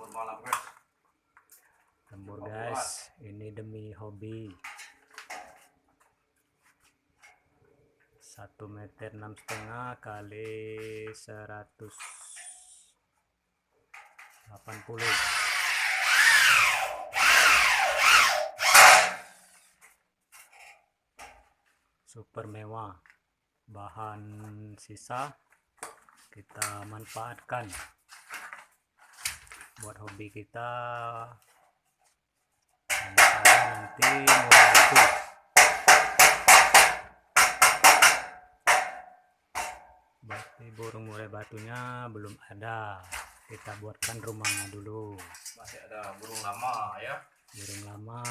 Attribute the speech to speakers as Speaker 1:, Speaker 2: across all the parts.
Speaker 1: lembur malam guys.
Speaker 2: Lembur guys, ini demi hobi. 1,6 meter kali 180. Super mewah, bahan sisa kita manfaatkan buat hobi kita. Nanti murah batu. Berarti burung murai batunya belum ada, kita buatkan rumahnya dulu.
Speaker 1: Masih ada burung lama ya,
Speaker 2: burung lama.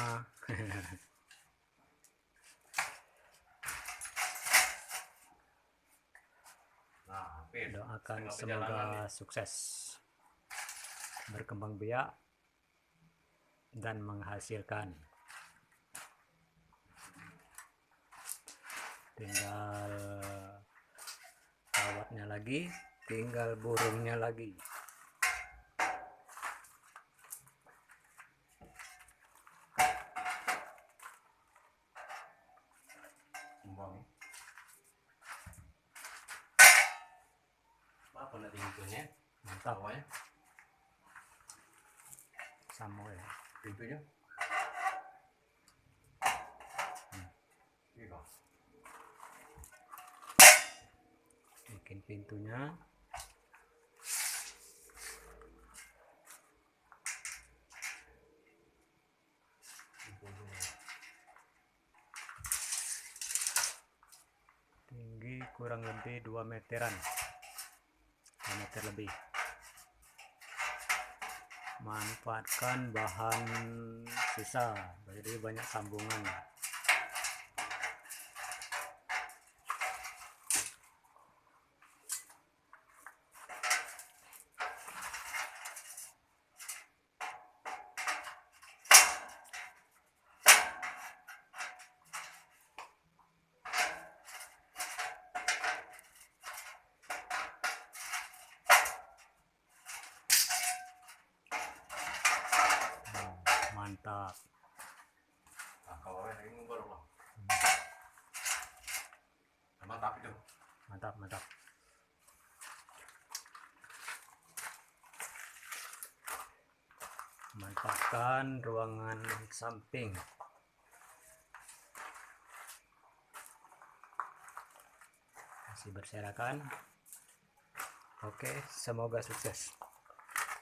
Speaker 1: Nah,
Speaker 2: doakan semoga sukses, berkembang biak dan menghasilkan. Tinggal kawatnya lagi, tinggal burungnya lagi.
Speaker 1: Apa nanti pintunya?
Speaker 2: Mantap
Speaker 1: Bawahnya
Speaker 2: sama ya
Speaker 1: pintunya. Iya.
Speaker 2: bikin pintunya. Tinggi kurang lebih 2 meteran, 2 meter lebih. Manfaatkan bahan sisa, jadi banyak sambungan. Mantap.
Speaker 1: Nah, kalau ini baru lah. Mantap itu.
Speaker 2: Mantap. Manfaatkan ruangan samping. Masih berserakan. Oke, semoga sukses.